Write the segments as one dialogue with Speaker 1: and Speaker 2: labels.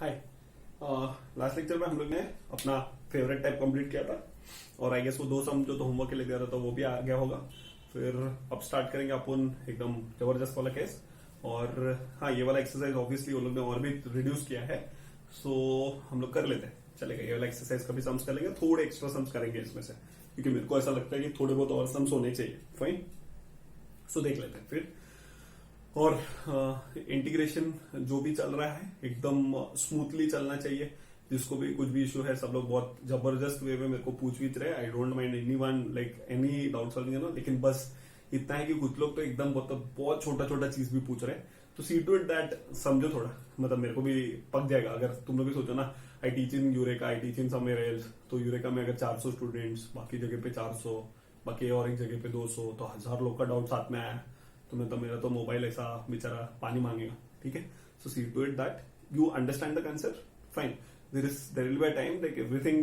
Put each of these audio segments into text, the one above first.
Speaker 1: हाय। Last lecture में हम लोग ने अपना फेवरेट टाइप कंप्लीट किया था और आई गेस वो 2 सम जो तो होमवर्क के लिए दिया था तो वो भी आ गया होगा। फिर अब स्टार्ट करेंगे अपन एकदम जबरदस्त वाला केस। और हाँ, ये वाला एक्सरसाइज ऑब्वियसली वो लोग ने और भी रिड्यूस किया है, सो हम लोग कर लेते हैं, चलेगा। ये वाला एक्सरसाइज का भी सम्स कर लेंगे, थोड़े एक्स्ट्रा सम्स करेंगे इसमें से, क्योंकि मेरे को ऐसा लगता है कि थोड़े बहुत और सम्स होने चाहिए। फाइन, सो देख लेते हैं फिर। और इंटीग्रेशन जो भी चल रहा है एकदम स्मूथली चलना चाहिए। जिसको भी कुछ भी इशू है सब लोग बहुत जबरदस्त वे में मेरे को पूछ भी रहे। I don't mind any one like any doubt solving ना, लेकिन बस इतना है कि कुछ लोग तो एकदम बहुत छोटा छोटा चीज भी पूछ रहे हैं, तो सी टू इट दैट समझो थोड़ा, मतलब मेरे को भी पक जाएगा। अगर तुम लोग भी सोचो ना, I teach in eureka, I teach in somewhere else, तो यूरेका में अगर 400 स्टूडेंट्स, बाकी जगह पे 400, बाकी और एक जगह पे 200, तो 1000 लोग का डाउट साथ में आया तो मेरा तो मोबाइल ऐसा बेचारा पानी मांगेगा। ठीक है, so see to it that you understand the concept. Fine, there will be a time like everything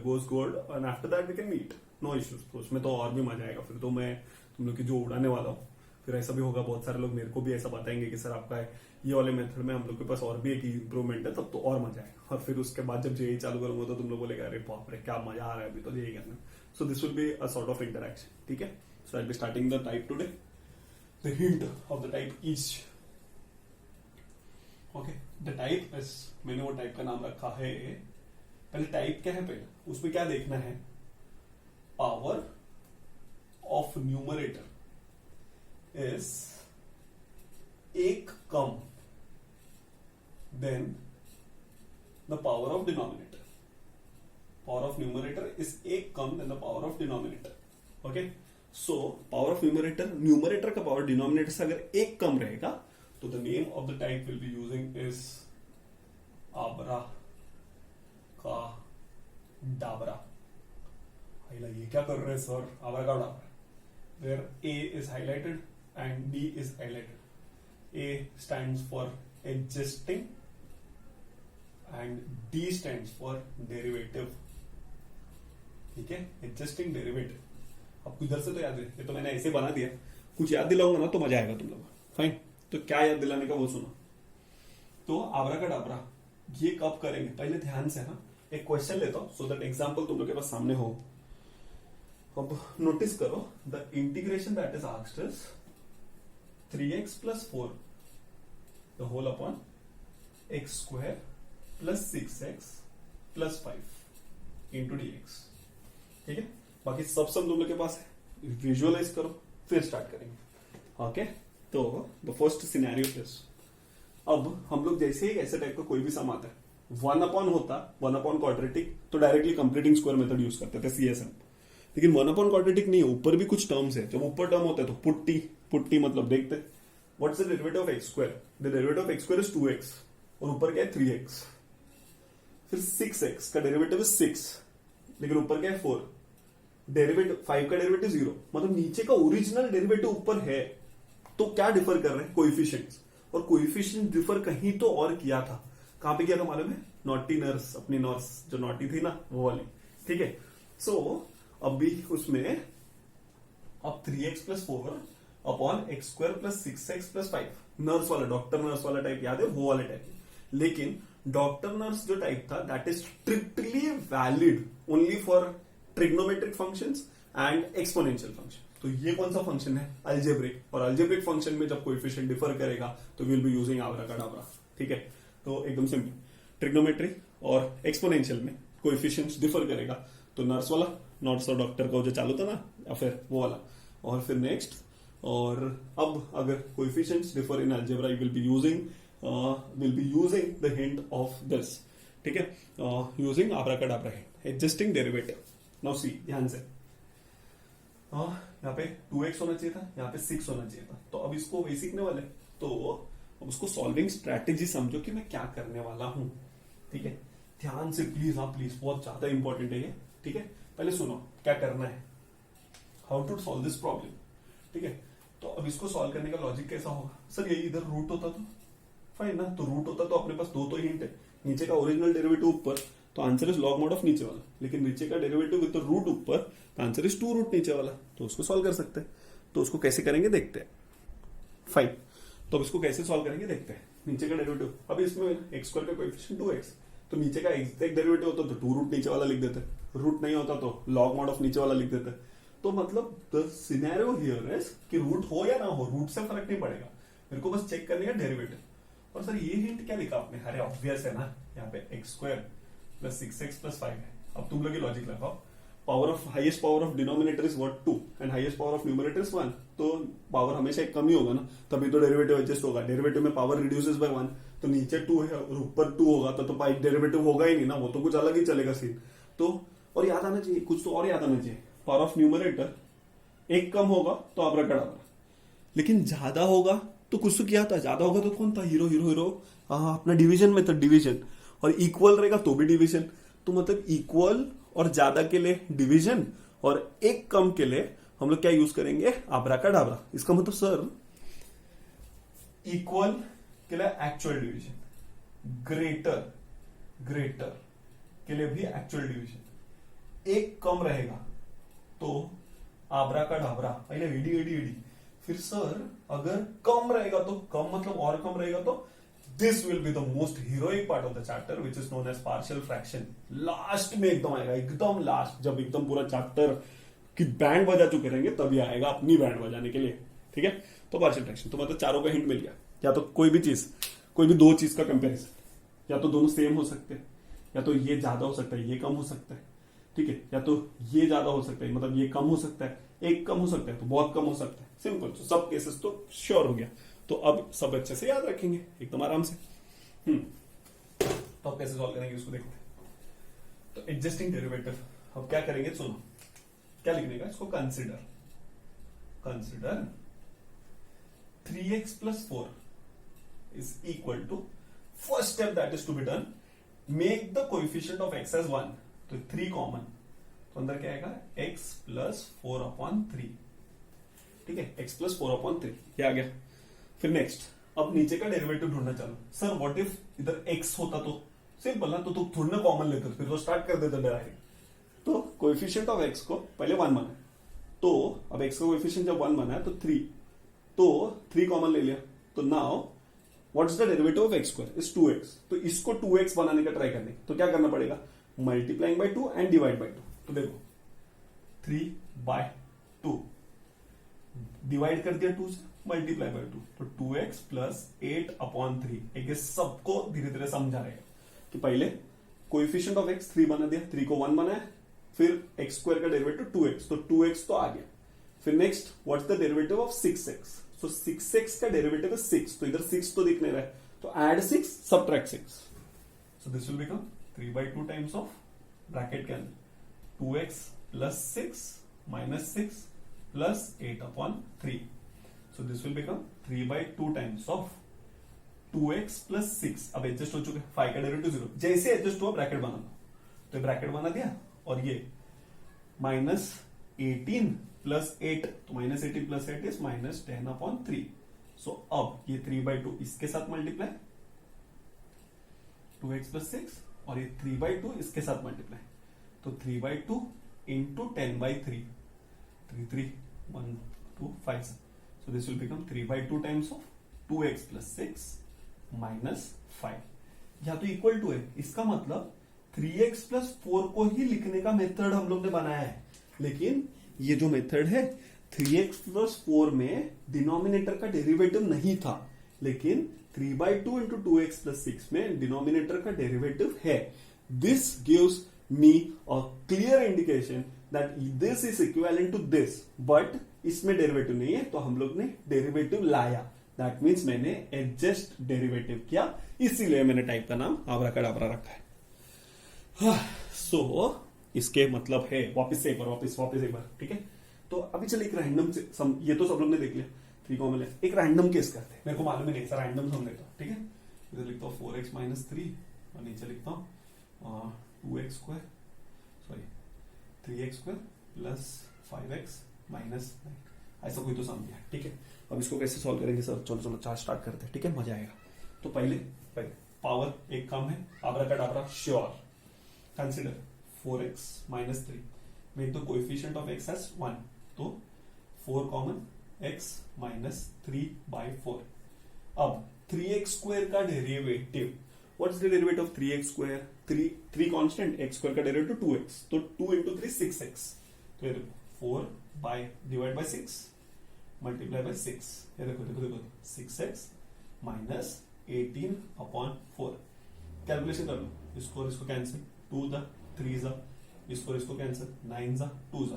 Speaker 1: goes good and after that we can meet, no issues। तो उसमें तो और भी मजा आएगा। फिर तो मैं तुम लोग की जो उड़ाने वाला हूँ, फिर ऐसा भी होगा, बहुत सारे लोग मेरे को भी ऐसा बताएंगे कि सर आपका ये वाले मेथड में हम लोग के पास और भी एक इंप्रूवमेंट है, तब तो और मजा आएगा। और फिर उसके बाद जब जेई चालू करूंगा तो तुम लोग बोलेगा अरे बाप रे क्या मजा आ रहा है अभी तो जेई करना। So this will be a sort of interaction. ठीक है, so I be starting the type today. The hint of the type is okay, the type is, मैंने वो टाइप का नाम रखा है। पहले टाइप क्या है, पहले उसमें क्या देखना है, पावर ऑफ न्यूमरेटर इज एक कम than the power of denominator. Power of numerator is एक कम than the power of denominator. Okay, so power of numerator का पावर डिनोमिनेटर से अगर एक कम रहेगा तो the name of the type will be using is abracadabra. ये क्या कर रहे हैं सर, आबरा का Dabra. Where A is highlighted and D is highlighted. A stands for adjusting and D stands for derivative। ठीक है, adjusting derivative। अब इधर से तो याद है, ये तो मैंने ऐसे बना दिया, कुछ याद दिलाऊंगा ना तो मजा आएगा तुम लोग। फाइन, तो क्या याद दिलाने का वो सुनो। तो आबरा का डाबरा ये कब करेंगे, पहले ध्यान से ना एक क्वेश्चन लेता हूं सो दैट एग्जांपल तुम लोग के पास सामने हो। अब नोटिस करो, the integration that is asked is 3x plus 4 the whole upon x square plus 6x plus 5 into dx। ठीक है, बाकी सब तुम लोग के पास है, विजुअलाइज करो फिर स्टार्ट करेंगे। ओके, तो द फर्स्ट सिनेरियो इज, अब हम लोग जैसे ही ऐसे टाइप का कोई भी सम आता है, 1 अपॉन होता, 1 अपॉन क्वाड्रेटिक तो directly completing square method use करते थे सीएसएम। लेकिन 1 अपॉन क्वाड्रेटिक नहीं है, ऊपर भी कुछ टर्म्स है। जब ऊपर टर्म होता है तो पुट्टी मतलब देखते what's the derivative of x square. The derivative of x square is 2x और ऊपर क्या है 3x। फिर 6x का डेरिवेटिव इज 6, लेकिन ऊपर क्या है 4। डेरिवेटिव 5 का डेरिवेटिव 0, मतलब नीचे का ओरिजिनल डेरिवेटिव ऊपर है। तो क्या डिफर कर रहे हैं, कोएफिशिएंट्स। और कोएफिशिएंट डिफर कहीं तो और किया था, कहां पे किया था मालूम है, नॉटी नर्स, अपनी नर्स जो नॉटी थी ना वो वाली। ठीक है, सो अब भी उसमें अब 3x plus 4 upon x square plus 6x plus 5 nurse वाला, डॉक्टर नर्स वाला टाइप याद है, वो वाले टाइप। लेकिन डॉक्टर नर्स जो टाइप था that is strictly valid only for trigonometric functions and exponential function. तो ये कौन सा फंक्शन है, अलजेब्रिक। और अलजेब्रिक फंक्शन में जब कोएफिशिएंट डिफर करेगा तो विल बी यूजिंग आबरा का डाबरा। ठीक है, तो एकदम सिंपल, ट्रिग्नोमेट्री और एक्सपोनेंशियल में कोएफिशिएंट्स डिफर करेगा तो नर्स वाला, नॉट्स और डॉक्टर का जो चालू था ना, या फिर वो वाला। और फिर नेक्स्ट, और अब अगर coefficients differ in algebra will be using the hint of this. ठीक है, यूजिंग आबरा का Dabra hint, adjusting derivative. Now see ध्यान से, यहाँ पे 2x होना चाहिए था, यहाँ पे 6 होना चाहिए था। तो अब इसको वही सीखने वाले, तो अब उसको सॉल्विंग स्ट्रैटेजी समझो कि मैं क्या करने वाला हूं। ठीक है, ध्यान से प्लीज, हाँ प्लीज, बहुत ज्यादा इंपॉर्टेंट है ये। ठीक है, पहले सुनो क्या करना है, how to solve this problem. ठीक है, तो अब इसको सॉल्व करने का लॉजिक कैसा होगा, सर यही इधर रूट होता तो फाइन ना, तो रूट होता तो अपने पास 2 तो हिंट है, नीचे का ओरिजिनल डेरिवेटिव ऊपर, तो answer is log mod of नीचे वाला। लेकिन नीचे का डेरिवेटिव विद द रूट ऊपर, तो आंसर इज 2 रूट नीचे वाला, तो उसको सॉल्व कर सकते हैं। तो उसको कैसे करेंगे देखते हैं। फाइन, तो अब इसको कैसे सॉल्व करेंगे देखते हैं। नीचे का डेरिवेटिव, अब इसमें एक्स स्क्वायर का कोएफिशिएंट 2x, तो नीचे का एग्जैक्ट डेरिवेटिव होता तो 2 रूट नीचे वाला लिख देते, रूट नहीं होता तो लॉग मॉड ऑफ नीचे वाला लिख देते। तो मतलब द सिनेरियो हियर इज कि रूट हो या ना हो, रूट से फर्क नहीं पड़ेगा, मेरे को बस चेक करने का डेरिवेटिव। और सर ये हिंट क्या लिखा आपने? अरे ऑब्वियस है ना, यहाँ पे x square plus 6x plus 5 है। अब तुम लोग लॉजिक लगाओ, power of highest power of denominator is what 2 and highest power of numerator is 1, तो पावर हमेशा एक कम ही होगा ना, तभी तो डेरिवेटिव एडजस्ट होगा। डेरिवेटिव में पावर रिड्यूसेस बाय 1, तो नीचे 2 है और ऊपर 2 होगा तो डेरिवेटिव होगा ही नहीं ना, वो तो कुछ अलग ही चलेगा सीन। तो और याद आना चाहिए, कुछ तो और याद आना चाहिए, पावर ऑफ न्यूमरेटर एक कम होगा तो आबराकडाबरा, लेकिन ज्यादा होगा तो कुछ तो किया था, ज्यादा होगा तो कौन था? हीरो हीरो हीरो, हाँ अपना डिवीजन में था, डिवीजन। और इक्वल रहेगा तो भी डिवीजन, तो मतलब इक्वल और ज्यादा के लिए डिवीजन और एक कम के लिए हम लोग क्या यूज करेंगे? आबराकडाबरा। इसका मतलब सर इक्वल के लिए एक्चुअल डिवीजन, ग्रेटर के लिए भी एक्चुअल डिवीजन, एक कम रहेगा तो आबराकडाबरा, पहले एडी एडी एडी, फिर सर अगर कम रहेगा तो कम मतलब और कम रहेगा तो this will be the most heroic part of the chapter which is known as partial fraction. Last में एकदम आएगा, एकदम लास्ट, जब एकदम पूरा चैप्टर की बैंड बजा चुके रहेंगे तभी आएगा अपनी बैंड बजाने के लिए, ठीक है। तो पार्शियल फ्रैक्शन तो मतलब चारों का हिंट मिल गया, या तो कोई भी चीज, कोई भी दो चीज का कंपैरिजन, या तो दोनों सेम हो सकते हैं, या तो ये ज्यादा हो सकता है ये कम हो सकता है, ठीक है, या तो ये ज्यादा हो सकता है मतलब ये कम हो सकता है, एक कम हो सकता है तो बहुत कम हो सकता है, सिंपल। तो सब केसेस तो श्योर हो गया, तो अब सब अच्छे से याद रखेंगे एकदम आराम से। तो अब कैसे सॉल्व करेंगे इसको देखते हैं। तो एडजस्टिंग डेरिवेटिव अब क्या करेंगे, सुनो क्या लिखने का, इसको consider 3x plus 4 is equal to, first step that is to be done, make the coefficient of x as 1, तो 3 कॉमन, तो अंदर क्या आएगा x प्लस 4/3, ठीक है, x प्लस 4/3 ये आ गया। फिर नेक्स्ट, अब नीचे का डेरिवेटिव ढूंढना चालू। सर व्हाट इफ इधर x होता तो सिंपल ना, तो थोड़ी ना कॉमन लेते फिर तो स्टार्ट कर देते डायरेक्ट। तो कोएफिशिएंट ऑफ x को पहले 1 बना, तो अब x का कोएफिशिएंट जब 1 बना है तो 3, तो 3 कॉमन ले लिया, तो now what is the derivative of x square is 2x, तो इसको 2x बनाने का ट्राई करने, तो क्या करना पड़ेगा, multiplying by 2 and divide by 2। तो देखो 3/2 डिवाइड कर दिया 2 से, मल्टीप्लाई बाय 2, तो 2x प्लस 8/3। एक सबको धीरे धीरे समझा रहेगा कि पहले कोएफिशिएंट ऑफ x 3 बना दिया, 3 को 1 बनाया, फिर x स्क्वायर का डेरिवेटिव 2x, तो 2x तो आ गया। फिर next what's the derivative of 6x, तो 6x का डेरिवेटिव है 6, तो इधर 6 तो दिखने रहा है, तो add 6 subtract 6, so this will become 3/2 times of bracket के अंदर 2x plus 6 minus 6 plus 8/3, so this will become 3/2 times of 2x plus 6। अब एडजस्ट हो चुके, 5 का डेरिवेटिव 0, जैसे एडजस्ट हुआ ब्रैकेट बना दो, तो ब्रैकेट बना दिया, और ये माइनस 18 प्लस 8, तो माइनस 18 प्लस 8 इज माइनस 10/3। सो अब ये 3/2 इसके साथ मल्टीप्लाई, 2x प्लस 6, और ये 3/2 इसके साथ मल्टीप्लाई, तो 3/2 into 10/3, 3 3 1 2 5, so this will become 3/2 times of 2x plus 6 minus 5, या तो इक्वल टू है, इसका मतलब 3x plus 4 को ही लिखने का मेथड हम लोग ने बनाया है, लेकिन ये जो मेथड है 3x plus 4 में डिनोमिनेटर का डेरिवेटिव नहीं था, लेकिन 3/2 इंटू 2x plus 6 में डिनोमिनेटर का डेरिवेटिव है। This gives me a clear indication that this is equivalent to this, but इसमें डेरिवेटिव नहीं है, तो हम लोग ने डेरिवेटिव लाया, दैट मीन्स मैंने एडजस्ट डेरिवेटिव किया, इसीलिए मैंने टाइप का नाम आबराकडाबरा रखा है। सो इसके मतलब है, वापस एक बार, ठीक है। तो अभी चलिए एक रैंडम से ये तो सब लोग ने देख लिया, 3 कॉमन है, एक रैंडम केस करते हैं, मेरे को मालूम ही नहीं सर, रैंडम हम लेता हूं, ठीक है। इधर लिखता हूं 4x माइनस 3, और नीचे लिखता हूं 2x square, sorry 3x square plus 5x minus 9, ऐसा कोई तो सम दिया, ठीक है। अब इसको कैसे सॉल्व करेंगे सर, चलो चार्ट स्टार्ट करते हैं, ठीक है, मजा आएगा। तो पहले पावर एक कम है, abracadabra sure, consider 4x minus 3, make the coefficient of x as 1, तो 4 कॉमन, x माइनस 3/4, अब 3x² का derivative, what's the derivative of 3x²? 3 constant, x² का डेरिवेटिव 2x, तो 2 into 3 6x, तो ये देखो 4 by divide by 6 multiply by 6, ये देखो देखो देखो 6x माइनस 18/4। कैलकुलेशन कर लो, इसको और इसको कैंसिल, 2 द 3 ज़ा, इसको और इसको कैंसिल, 9 ज़ा 2 ज़ा,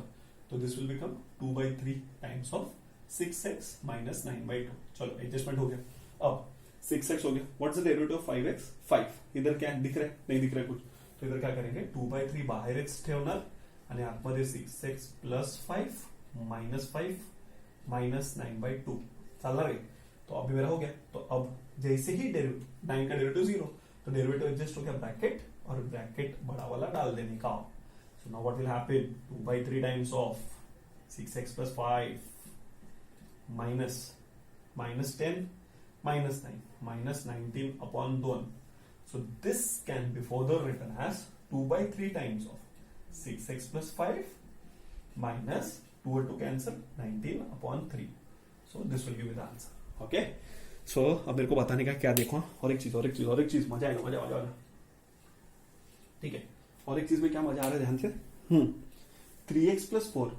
Speaker 1: तो this will become 2/3 times of 6x minus 9/2। चलो एडजस्टमेंट हो गया। अब 6x हो गया, what's the derivative of 5x? 5 इधर क्या दिख रहा है? नहीं दिख रहा है कुछ, तो इधर क्या करेंगे 2/3 बाहेर x ठेवणार आणि आतमध्ये 6x प्लस 5 माइनस 5 माइनस 9/2 चालणार आहे। तो अभी मेरा हो गया। तो अब जैसे ही 9 का डेरिवेटिव 0, तो डेरिवेटिव एडजस्ट हो गया ब्रैकेट, और ब्रैकेट बड़ा वाला डाल देने का। So now what will happen, 2/3 times of 6x plus 5 minus 10 minus 9 minus 19/2. So this can be further written as 2/3 times of 6x plus 5 minus 2 और 2 cancel 19/3. So this will give you the answer. Okay? So अब मेरे को बताने का क्या देखो, और एक चीज मजा आएगा। ठीक है, और एक चीज में क्या मजा आ रहा है ध्यान से। 3x plus 4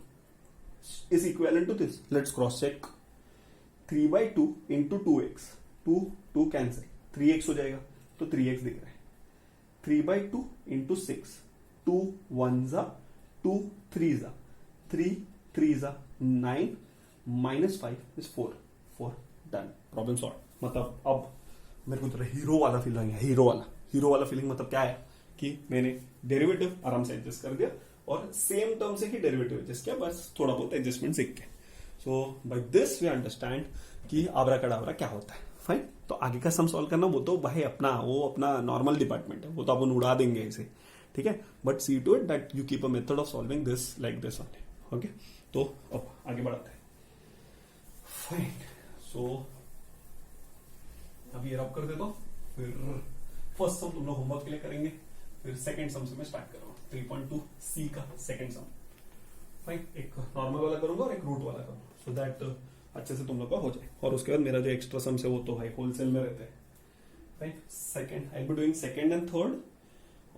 Speaker 1: is equivalent to this. Let's cross check. 3/2 into 2x, 2 cancel, 3x हो जाएगा, तो 3x दिख रहा है। 3/2 into 6, 2 1 ज़ा, 2 3 ज़ा, 3 3 ज़ा 9 minus 5 is 4 done, problem solve. मतलब अब मेरे को थोड़ा हीरो वाला फील आएगा, हीरो वाला फीलिंग। मतलब क्या है कि मैंने डेरिवेटिव आराम से एडजस्ट कर दिया, और सेम टर्म से ही डेरिवेटिव एडजस्ट किया, बस थोड़ा बहुत एडजस्टमेंट सीख के। सो बाय दिस वी अंडरस्टैंड कि आबराकडाबरा क्या होता है। फाइन, तो आगे का सम सॉल्व करना वो तो भाई अपना नॉर्मल डिपार्टमेंट है, वो तो अपन उड़ा देंगे इसे, ठीक है। But see to it that you keep a method of solving this like this only. Okay, तो अब आगे बढ़ाते हैं। फाइन, सो अब ये रब कर देता हूं, फिर फर्स्ट सम तुम लोग होमवर्क के लिए करेंगे, फिर सेकंड सम से मैं स्टार्ट कर रहा हूँ। 3.2 सी का सेकंड सम। फाइन, एक नॉर्मल वाला करूंगा और एक रूट वाला करूंगा, सो दैट अच्छे से तुम लोग का हो जाए। और उसके बाद मेरा जो एक्स्ट्रा सम्स है वो तो भाई होलसेल में रहते हैं। Right, second I will be doing second and third,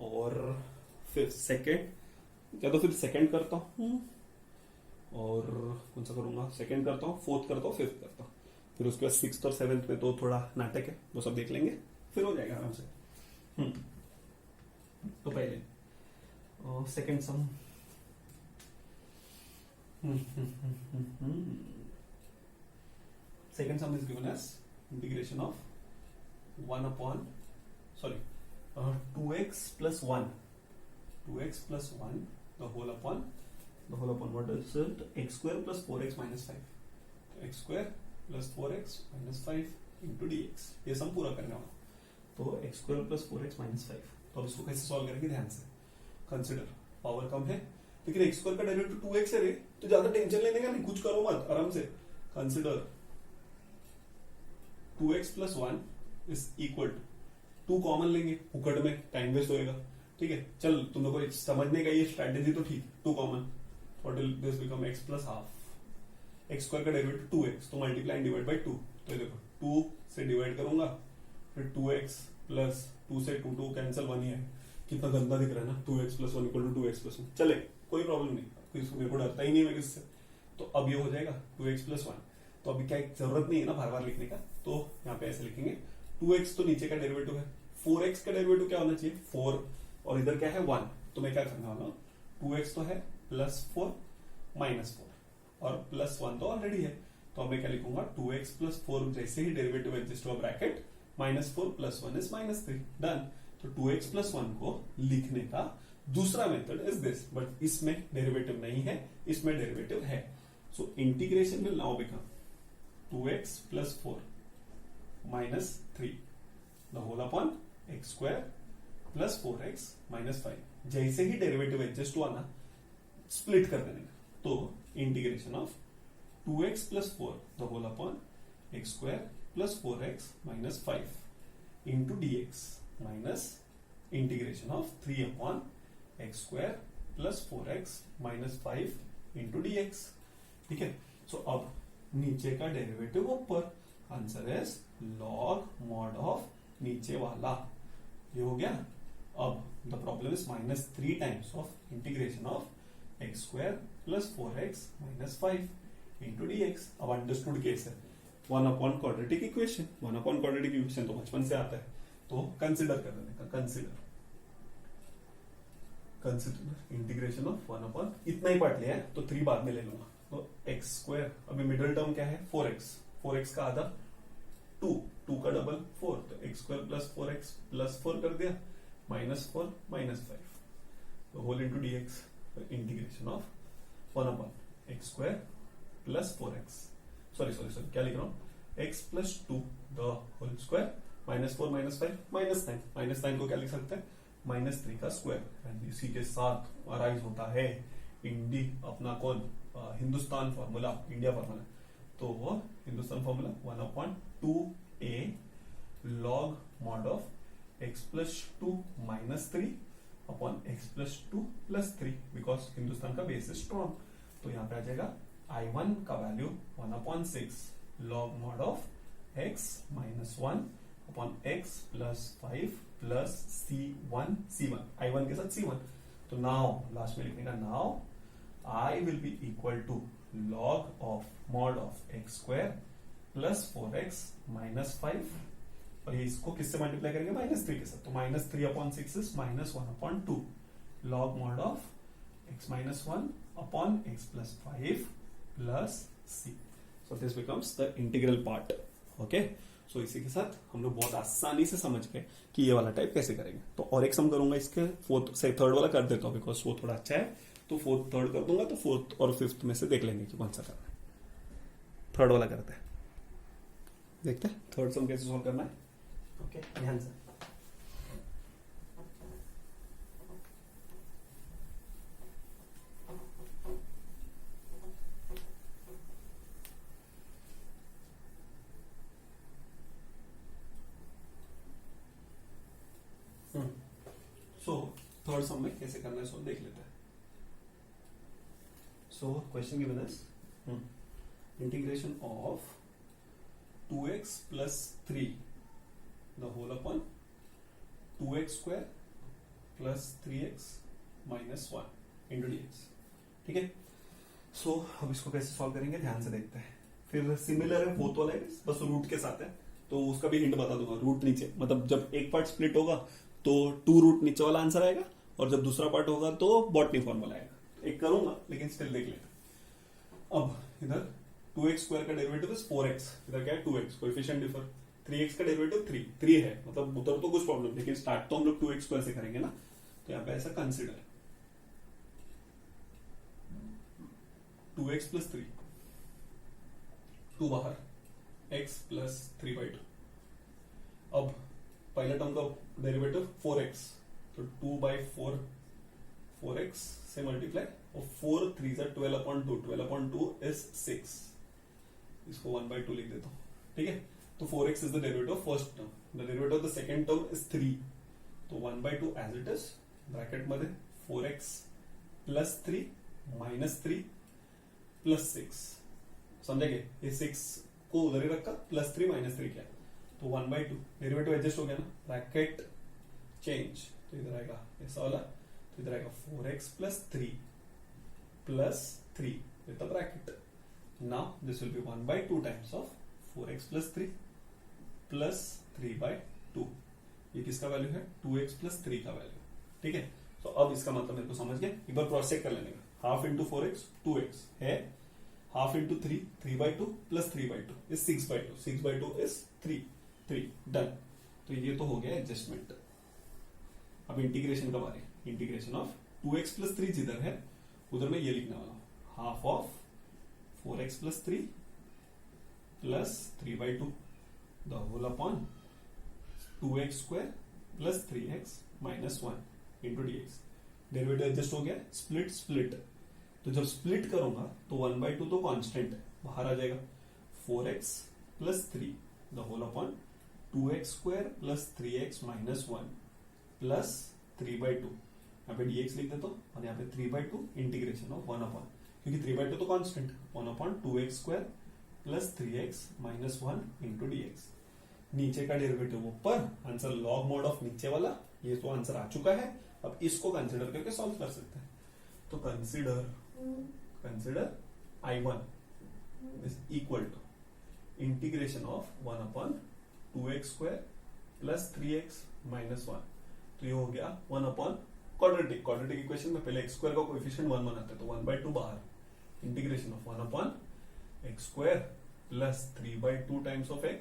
Speaker 1: और फिर सेकंड या तो फिर सेकंड करता हूँ, और कौन सा करूंगा, सेकंड करता हूँ, फोर्थ करता हूँ, फिफ्थ करता हूँ। फिर उसके बाद सिक्स्थ और सेवेंथ में तो थोड़ा नाटक है, वो सब देख लेंगे, फिर हो जाएगा आराम से। तो पहले second some, second sum is given as integration of 2x plus 1 the whole upon what is it, x square plus 4x minus 5, तो x square plus 4x minus 5 into dx, ये सम पूरा करने वाला। तो x square plus 4x minus 5, तो अब इसको कैसे सॉल्व करेंगे ध्यान से। कंसिडर पावर कम है, लेकिन x स्क्वायर का डेरिवेटिव 2x है रे, तो ज्यादा टेंशन लेने का नहीं, कुछ करो मत, आराम से। Consider 2x plus 1 is equal to 2 common लेंगे, फुकट में टाइम वेस्ट होएगा, ठीक है। चल तुम लोग को समझने का ये स्ट्रैटेजी तो ठीक, 2 common, what will this become x plus half, x square का डेरिवेटिव 2x, तो मल्टीप्लाई एंड डिवाइड बाय 2, तो ये देखो 2 से डिवाइड करूंगा, फिर 2x प्लस 2 से 2 कैंसिल, 1 ही है। कितना गंदा दिख रहा है ना, 2x plus 1 equal to 2x plus 1, चले कोई प्रॉब्लम नहीं, मेरे को डरता ही नहीं है किससे। तो अब ये हो जाएगा 2x plus 1, तो अभी क्या जरूरत नहीं है ना बार बार लिखने का, तो यहाँ पे ऐसे लिखेंगे 2x तो नीचे का डेरिवेटिव है, 4x का डेरिवेटिव क्या होना चाहिए 4, और इधर क्या है 1, तो मैं क्या करने वाला हूँ, 2x तो है प्लस 4 माइनस 4, और प्लस 1 तो ऑलरेडी है, तो अब मैं क्या लिखूंगा 2x प्लस 4, जैसे ही डेरिवेटिव एडजस्ट हुआ ब्रैकेट, -4 प्लस 1 इज -3, डन। तो 2x प्लस 1 को लिखने का दूसरा मेथड इज दिस, बट इसमें डेरिवेटिव नहीं है, इसमें डेरिवेटिव है। So integration will now become 2x plus 4 minus 3 the whole upon x square plus 4x minus 5। जैसे ही डेरिवेटिव एडजस्ट हुआ ना, स्प्लिट कर देने का, तो integration of 2x plus 4 the whole upon x square plus 4x minus 5 into dx minus integration of 3 upon x square plus 4x minus 5 into dx, ठीक है। सो अब नीचे का डेरिवेटिव ऊपर, answer is log mod of नीचे वाला। ये हो गया। अब the problem is -3 times of integration of x square plus 4x minus 5 into dx। अब अंडरस्टूड केस है, 1/क्वाड्रेटिक इक्वेशन। 1/क्वाड्रेटिक इक्वेशन तो बचपन से आता है, तो कंसिडर कर लेने का। कंसिडर इंटीग्रेशन ऑफ 1 इतना ही पार्ट लिया है तो 3 बाद में ले लूंगा। तो एक्स स्क्वायर, अभी मिडिल टर्म क्या है 4x का आधा 2 का डबल 4, तो x square plus 4x plus 4 कर दिया, -4 -5 तो whole into dx। Integration of 1/x square plus 4x, sorry क्या लिख रहा हूं, x plus 2 the whole square -4 -5 -9 को क्या लिख सकते हैं, -3 का स्क्वायर। एंड इसी के साथ अराइज होता है अपना कौन हिंदुस्तान फॉर्मूला, इंडिया फॉर्मूला। तो वो Hindustan formula 1/2a log mod of x plus 2 minus 3 upon x plus 2 plus 3 because Hindustan का बेस इज स्ट्रॉन्ग। तो यहाँ पे आ जाएगा I1 का value 1/6 log mod of x minus 1 upon x plus 5 plus C1 I1 के साथ C1। तो नाउ लास्ट में लिखने का, now I will be equal to log of mod of x square plus 4x minus 5 और ये इसको किससे मल्टीप्लाई करेंगे, -3 के साथ। तो -3/6 is -1/2 log mod of x minus 1 upon x plus 5 plus c। So this becomes the integral part. Okay? So इसी के साथ हम लोग बहुत आसानी से समझ गए कि ये वाला टाइप कैसे करेंगे। तो और एक सम करूंगा इसके थर्ड वाला कर देता हूँ बिकॉज वो थोड़ा अच्छा है, तो थर्ड कर दूंगा, तो 4th और 5th में से देख लेंगे कि कौन सा करना है। थर्ड वाला करते हैं, देखते हैं थर्ड सम कैसे सॉल्व करना है। ओके, ध्यान से। सो थर्ड सम में कैसे करना है सो देख लेते हैं। So question given is integration of 2x plus 3 the whole upon 2x square plus 3x minus 1 into dx। ठीक है, सो अब इसको कैसे सॉल्व करेंगे ध्यान से देखते हैं। फिर सिमिलर है फोर्थ वाला है, बस रूट के साथ है, तो उसका भी हिंट बता दूंगा। रूट नीचे, मतलब जब एक पार्ट स्प्लिट होगा तो 2 रूट नीचे वाला आंसर आएगा, और जब दूसरा पार्ट होगा तो बॉटनी फॉर्मूला आएगा। एक करूंगा लेकिन स्टिल देख लेते। अब इधर 2x स्क्वायर का डेरिवेटिव इज 4x, इधर क्या है 2x, कोएफिशिएंट डिफर। 3x का डेरिवेटिव 3 है, मतलब उधर तो कुछ प्रॉब्लम, लेकिन स्टार्ट तो हम लोग 2x स्क्वायर से करेंगे ना। तो यहाँ पे ऐसा कंसिडर 2x प्लस 3, 2 बाहर, x प्लस 3/2। अब पहला टर्म का डेरिवेटिव 4x, तो 2/4 4x से मल्टीप्लाई, और 4 3 12/2, 12/2 इज 6। इसको 1/2 लिख देता हूं। ठीक है, तो 4x is the derivative of first term, the derivative of the second term is 3, तो 1/2 एज इट इज, ब्रैकेट मध्ये 4x प्लस 3 माइनस 3 प्लस 6। समझेंगे, ये 6 को उधर ही रखा, प्लस 3 माइनस 3 क्या, तो 1/2 डेरिवेटिव एडजस्ट हो गया ना, ब्रैकेट चेंज, तो इधर आएगा ऐसा वाला, तो इधर आएगा 4x plus 3 plus 3 with the bracket. Now this will be 1/2 times of 4x plus 3 plus 3/2। ये किसका वैल्यू है, 2x प्लस 3 का वैल्यू। ठीक है, तो अब इसका मतलब मेरे को समझ गया। एक बार क्रॉस चेक कर लेने का, हाफ इंटू 4x 2x है, half into 3 3/2 plus 3/2 is 6/2, 6/2 is 3 done. तो ये तो हो गया एडजस्टमेंट। अब इंटीग्रेशन का बारे, इंटीग्रेशन ऑफ 2x प्लस 3 जिधर है उधर मैं ये लिखने वाला हूं, half of 4x plus 3 plus 3/2 the whole upon 2x square plus 3x minus 1 into dx। Derivative adjust हो गया, स्प्लिट। तो जब स्प्लिट करूंगा तो 1/2 तो कांस्टेंट है, बाहर आ जाएगा, 4x plus 3 the whole upon 2x square plus 3x minus 1 plus 3/2। यहाँ पे dx लिख देता हूँ, और यहाँ पे 3/2 इंटीग्रेशन ऑफ 1 अपॉन, क्योंकि 3/2 तो constant, 1/2x square plus 3x minus 1 into dx। नीचे का डेरिवेटिव ऊपर, आंसर लॉग मॉड ऑफ नीचे वाला, ये तो आंसर आ चुका है। अब इसको कंसिडर करके सॉल्व कर सकते हैं। तो consider I1 is equal to integration of 1 upon 2x square plus 3x minus 1। तो ये हो गया 1 अपॉन क्वाड्रेटिक इक्वेशन में पहले x स्क्वायर का कोएफिशिएंट 1 बनाते हैं, तो 1/2 बाहर, integration of 1 upon x square plus 3/2 times of x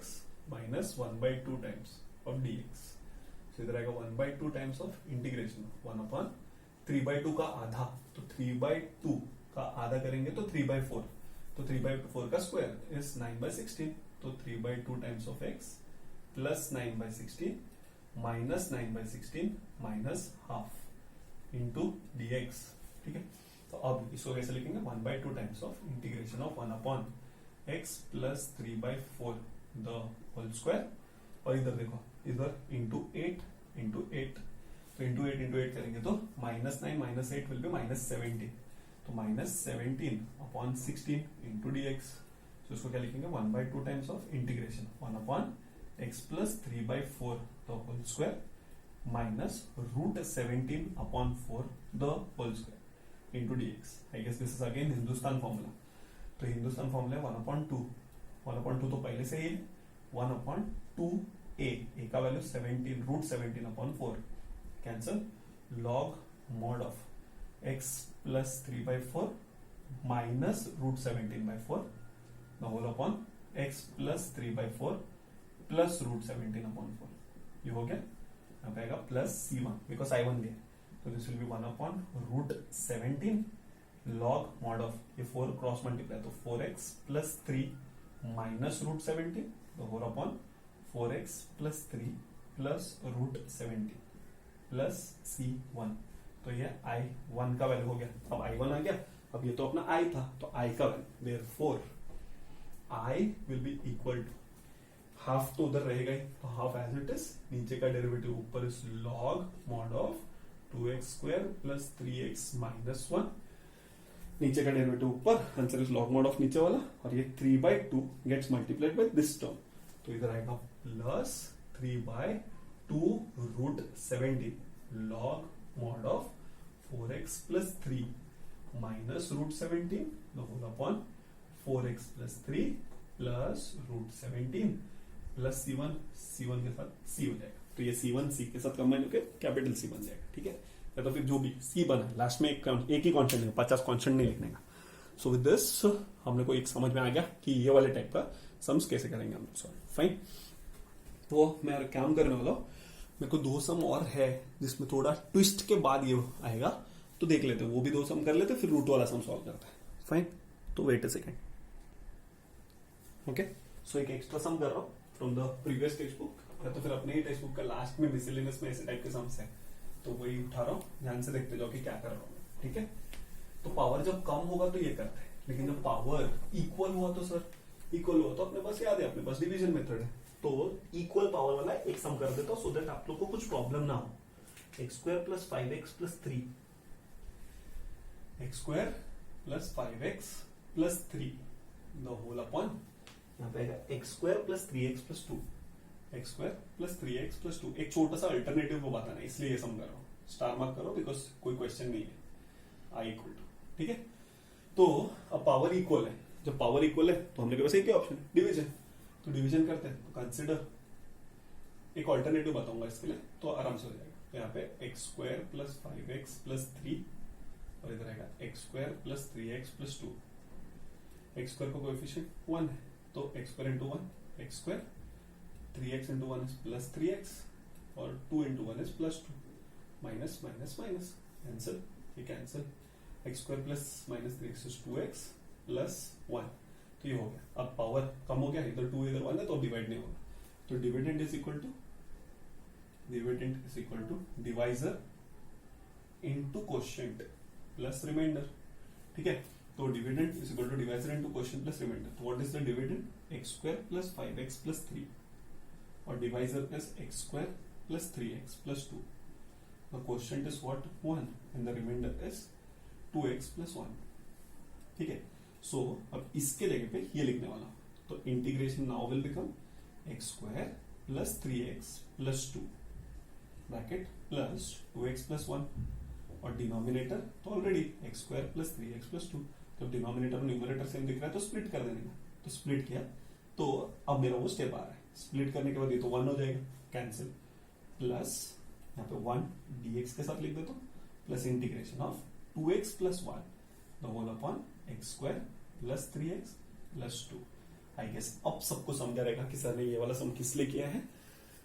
Speaker 1: minus 1/2 times of dx। तो इधर आएगा 1/2 times of integration of 1 upon 3/2 का आधा, तो 3/2 का आधा करेंगे तो 3/4, तो 3/4 का स्क्वायर इज 9/16, तो 3/2 times of x plus 9/16 minus 9/16 minus half into dx। ठीक है, तो अब इसको कैसे लिखेंगे, 1/2 times of integration of 1 upon x plus 3/4 the whole square, और इधर देखो, इधर इंटू 8 इंटू 8, तो इंटू 8 करेंगे तो -9 माइनस 8 विल बी -17, तो -17 अपॉन 16 इंटू dx। तो इसको क्या लिखेंगे, 1/2 times of integration 1 upon x plus 3/4 the whole square minus √17 upon 4 the whole square into dx। I guess this is again Hindustan formula. तो Hindustan formula 1/2 तो पहले से ही 1/2a, a का value 17, √17 upon 4 cancel, log mod of x plus 3/4 minus √17/4 the whole upon x plus 3/4 plus √17 upon 4। ये हो गया, अब आएगा प्लस c1 बिकॉज I1 दिया, तो this will be 1 upon √17 log mod of, ये 4 क्रॉस मल्टीप्लाई, तो 4x plus 3 minus √17 the whole upon 4x plus 3 plus √17 plus c1। तो ये I1 का वैल्यू हो गया। अब I1 आ गया, अब ये तो अपना I था, तो I का value, therefore I will be equal to, half तो उधर रहेगा ही, तो हाफ एज इट इज, नीचे का डेरिवेटिव ऊपर is log mod of 2x square plus 3x minus 1, नीचे का डेरिवेटिव ऊपर, answer is log mod of नीचे वाला, और ये 3/2 gets multiplied by this term, तो इधर आएगा plus 3/2 √17 log mod of 4x plus 3 minus √17 the whole upon 4x plus 3 plus √17 plus c1 के साथ c हो जाएगा, तो ये c1 c के साथ कंबाइन होकर कैपिटल C बन जाएगा। ठीक है, या तो फिर जो भी c बना, लास्ट में एक ही कांस्टेंट है, 50 कांस्टेंट नहीं लिखने का। सो विद दिस हमने को एक समझ में आ गया कि ये वाले टाइप का सम्स कैसे करेंगे हम। Sorry, fine. तो मैं काम करने वाला हूँ, मेरे को 2 सम और है जिसमें थोड़ा ट्विस्ट के बाद ये आएगा, तो देख लेते हैं, वो भी 2 सम कर लेते, फिर रूट वाला सम सॉल्व करते हैं। फाइन, तो वेट अ सेकेंड। ओके, सो एक एक्स्ट्रा सम कर रहा हूँ from the previous text book, या तो फिर अपने ही टेक्स्ट बुक का लास्ट में मिसलेनियस में ऐसे टाइप के सम्स है, तो वही उठा रहा हूँ, ध्यान से देखते जाओ कि क्या कर रहा हूँ। ठीक है, तो पावर जब कम होगा तो ये करते हैं, लेकिन जब पावर इक्वल हुआ तो सर, इक्वल हुआ तो अपने पास याद है, अपने पास डिवीजन मेथड है, तो इक्वल पावर वाला एक सम कर देता हूं, सो दैट आप लोग को कुछ प्रॉब्लम ना हो। x square plus 5x plus 3, x square plus 5x plus 3 the whole upon, यहाँ पे आएगा x square plus 3x plus 2, x square plus 3x plus 2। एक छोटा सा अल्टरनेटिव को बताना, इसलिए ये सम कर रहा हूँ, स्टार मार्क करो बिकॉज कोई क्वेश्चन नहीं है। I इक्वल टू, ठीक है, तो अब पावर इक्वल है, जब पावर इक्वल है तो हमने के पास एक ही ऑप्शन, डिवीजन, तो डिवीजन करते हैं। तो कंसिडर, एक ऑल्टरनेटिव बताऊंगा इसके लिए, तो आराम से हो जाएगा। तो यहाँ पे x square plus 5x plus 3, और इधर आएगा x square plus 3x plus 2। x square का कोएफिशिएंट 1 है, तो x square into 1 x square, 3x into 1 is plus 3x, और 2 इंटू 1 is plus 2, minus minus minus cancel, ये cancel, x square plus minus 3x is 2x plus 1, तो ये हो गया। अब पावर कम हो गया, इधर 2 इधर 1 है, तो डिवाइड नहीं होगा, तो dividend is equal to divisor into quotient plus remainder. ठीक है, तो dividend is equal to divisor into quotient plus remainder. तो what is the dividend, x square plus 5x plus 3, और divisor is x square plus 3x plus 2। The quotient is what, 1, and the remainder is 2x plus 1। ठीक है, सो अब इसके जगह पे ये लिखने वाला, तो integration now will become x square plus 3x plus 2 bracket plus 2x plus 1 और डिनोमिनेटर तो already x square plus 3x plus 2, जब डिनोमिनेटर और न्यूमरेटर सेम दिख रहा है तो स्प्लिट कर देने का, तो स्प्लिट किया तो अब मेरा वो स्टेप आ रहा है। स्प्लिट करने के बाद ये तो 1 हो जाएगा, कैंसिल, प्लस यहाँ पे 1 dx के साथ लिख देता हूँ plus integration of 2x plus 1 the whole upon x square plus 3x plus 2। I guess अब सबको समझा रहेगा कि सर ने ये वाला सम किस लिए किया है,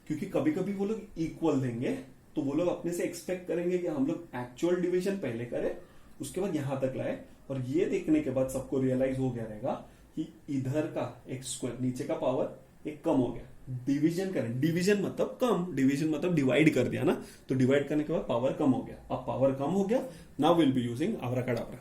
Speaker 1: क्योंकि कभी कभी वो लोग इक्वल देंगे तो वो लोग अपने से एक्सपेक्ट करेंगे कि हम लोग एक्चुअल डिवीजन पहले करें उसके बाद यहां तक लाए, और ये देखने के बाद सबको रियलाइज हो गया रहेगा कि इधर का एक्स स्क्वायर नीचे का पावर एक कम हो गया, डिवीजन करें, डिवीजन मतलब कम, डिवीजन मतलब डिवाइड कर दिया ना, तो डिवाइड करने के बाद पावर कम हो गया, अब पावर कम हो गया, नाउ विल बी यूजिंग आब्राकडाब्रा,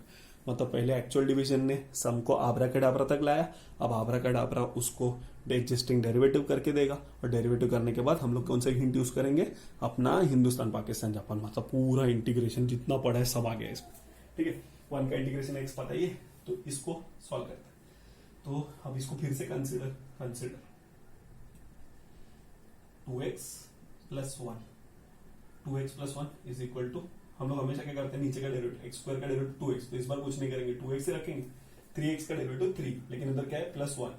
Speaker 1: मतलब पहले एक्चुअल डिवीजन ने सम को आब्राकडाब्रा तक लाया, अब आब्राकडाब्रा उसको एग्जिस्टिंग डेरिवेटिव करके देगा, और डेरिवेटिव करने के बाद हम लोग कौन सा हिंट यूज करेंगे, अपना हिंदुस्तान पाकिस्तान जापान, मतलब पूरा इंटीग्रेशन जितना पड़ा है सब आ गया इसमें, ठीक है। 1 का इंटीग्रेशन एक्स पता ही है, तो इसको सॉल्व करते हैं। तो अब इसको फिर से consider 2x plus 1, 2x plus 1 is equal to, हम लोग हमेशा क्या करते हैं, नीचे का डेरिवेटिव एक्स स्क्वायर का डेरिवेटिव 2x, तो इस बार कुछ नहीं करेंगे, 2x ही रखेंगे, 3x का डेरिवेटिव 3, लेकिन इधर क्या है प्लस 1,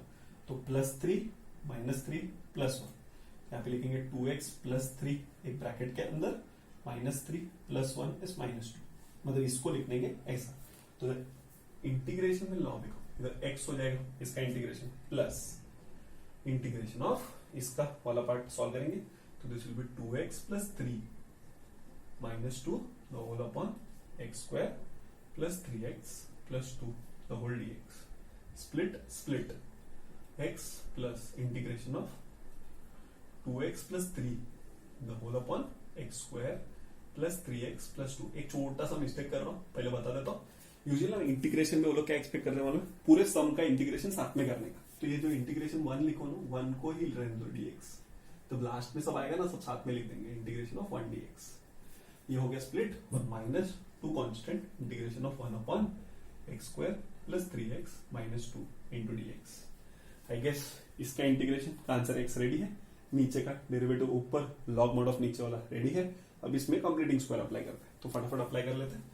Speaker 1: तो प्लस 3 माइनस 3 प्लस 1, यहाँ पे लिखेंगे 2x प्लस 3 एक ब्रैकेट के अंदर माइनस 3 प्लस 1 इज माइनस 2, मतलब इसको लिखेंगे ऐसा, तो इंटीग्रेशन में लॉ देखो, इधर x हो जाएगा इसका इंटीग्रेशन प्लस इंटीग्रेशन ऑफ इसका वाला पार्ट सॉल्व करेंगे, तो this will be 2x plus 3 minus 2 the whole upon x square plus 3x plus 2 the whole dx, split x plus integration of 2x plus 3 the whole upon x square plus 3x plus 2। एक छोटा सा mistake कर रहा हूं, पहले बता देता हूं, यूजुअली इंटीग्रेशन में वो लोग क्या एक्सपेक्ट करने वाले, पूरे सम का इंटीग्रेशन साथ में करने का, तो ये जो इंटीग्रेशन 1 लिखो ना, 1 को ही रहने दो dx, तो लास्ट में सब आएगा ना, सब साथ में लिख देंगे, इंटीग्रेशन ऑफ 1 dx, ये हो गया स्प्लिट, और minus 2 constant integration of 1 upon x square plus 3x minus 2 into dx। I guess इसका इंटीग्रेशन का आंसर x रेडी है, नीचे का डेरिवेटिव ऊपर लॉग मॉड ऑफ नीचे वाला रेडी है, अब इसमें कंप्लीटिंग स्क्वायर अप्लाई करते हैं, तो फटाफट अप्लाई कर लेते हैं।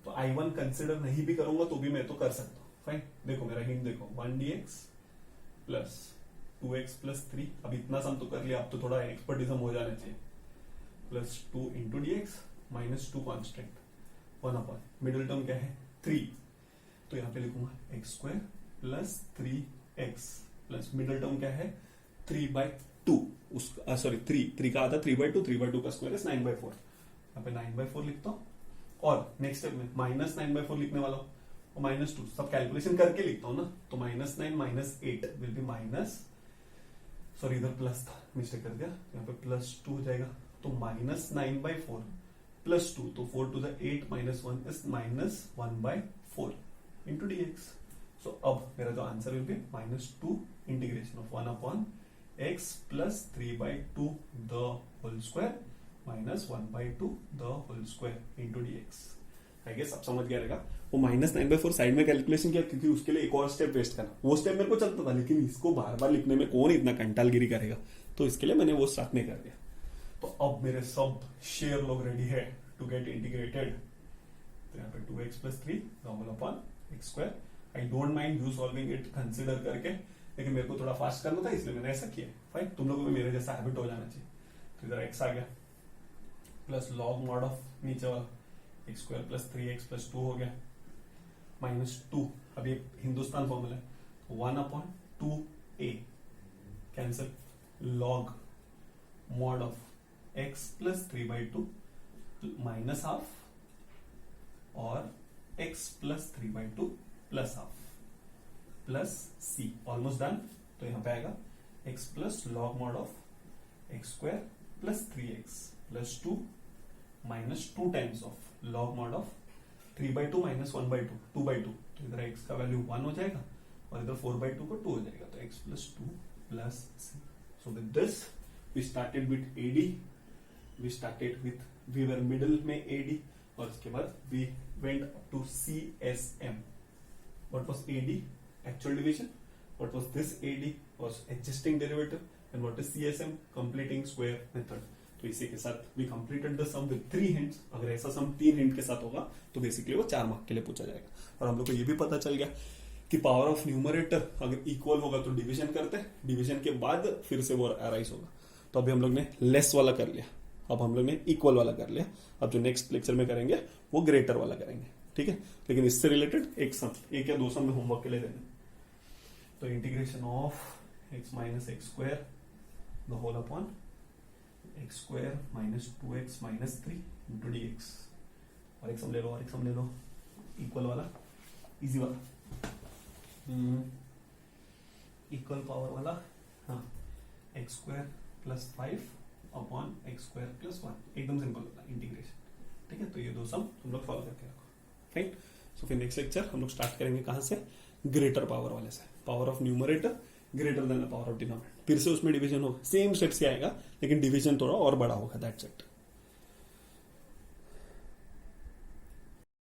Speaker 1: तो I1 कंसिडर नहीं भी करूंगा तो भी मैं तो कर सकता हूँ, फाइन, देखो मेरा हिंट देखो, 1 dx प्लस 2x प्लस 3, अब इतना सम तो कर लिया, अब तो थोड़ा एक्सपर्टिज्म हो जाना चाहिए, plus 2 into dx minus 2 constant 1 upon middle term क्या है 3, तो यहाँ पे लिखूंगा x square plus 3x plus middle term क्या है 3/2, उसका सॉरी 3 का आधा 3/2, 3/2 का स्क्वायर इज 9/4, यहाँ पे 9/4 लिखता हूँ, और नेक्स्ट स्टेप में माइनस 9/4 लिखने वाला हूं, और माइनस 2 सब कैलकुलेशन करके लिखता हूं ना, तो -9 minus 8 will be minus, sorry इधर प्लस था मिस्टेक कर दिया, यहाँ पे प्लस 2 हो जाएगा, तो माइनस 9/4 प्लस 2, तो 4 to the 8 minus 1 is minus 1/4 into dx। So अब मेरा जो answer will be minus 2 integration of 1 upon x plus 3/2 the whole square minus 1/2 the whole square into dx। I guess अब समझ गया रहेगा, वो माइनस 9/4 साइड में कैलकुलेशन किया, क्योंकि उसके लिए एक और स्टेप वेस्ट करना, वो स्टेप मेरे को चलता था, लेकिन इसको बार बार लिखने में कौन इतना कंटालगिरी करेगा, तो इसके लिए मैंने वो साथ में कर दिया। तो अब मेरे सब शेयर लोग रेडी है टू गेट इंटीग्रेटेड, तो यहाँ पे 2x plus 3 normal upon x square, I don't mind you solving it consider करके, लेकिन मेरे को थोड़ा फास्ट करना था इसलिए मैंने ऐसा किया, फाइन, तुम लोगों में मेरे जैसा हैबिट हो जाना चाहिए। तो इधर x आ गया प्लस लॉग मॉड ऑफ नीचे वाला x square plus 3x plus 2 हो गया माइनस 2, अब ये हिंदुस्तान फॉर्मूला है, 1 upon 2a cancel, log mod of x plus 3/2 minus half और x plus 3/2 plus half plus c, almost done. तो यहां पे आएगा x plus log mod of x square plus 3x plus 2 minus 2 times of log mod of 3/2 minus 1/2 2/2, तो इधर x का value 1 हो जाएगा और इधर 4/2 को 2 हो जाएगा, तो x plus 2 plus c। So with this we started with AD, we were middle में AD, और उसके बाद we went up to CSM। What was AD? Actual division, What was this AD was adjusting derivative and what is CSM completing square method. तो इसी के साथ we completed the sum with 3 hints. अगर ऐसा सम 3 hint के साथ होगा तो बेसिकली वो 4 मार्क के लिए पूछा जाएगा। और हम लोग को ये भी पता चल गया कि पावर ऑफ न्यूमरेटर अगर इक्वल होगा तो डिवीजन करते हैं, डिवीजन के बाद फिर से वो अराइज होगा। तो अभी हम लोग ने लेस वाला कर लिया, अब हम लोग ने इक्वल वाला कर लिया। अब जो नेक्स्ट लेक्चर में करेंगे वो ग्रेटर वाला करेंगे, ठीक है। लेकिन इससे रिलेटेड एक सम, एक या दो सम में होमवर्क के लिए देना। तो integration of x minus x square the whole upon x square minus 2x minus 3 into d x. और एक सम ले लो, और एक सम ले लो, इक्वल वाला, इजी वाला, इक्वल पावर वाला, हाँ, x square plus 5 upon x square plus 1, एकदम सिंपल होता है इंटीग्रेशन, ठीक है। तो ये दो सम तुम लोग फॉलो करके रखो, राइट। सो फिर नेक्स्ट लेक्चर हम लोग स्टार्ट करेंगे कहां से, ग्रेटर पावर वाले से। Power of numerator greater than the power of denominator, फिर से उसमें डिवीजन होगा, सेम स्टेप्स से आएगा लेकिन डिवीजन थोड़ा और बड़ा होगा, दैट्स इट।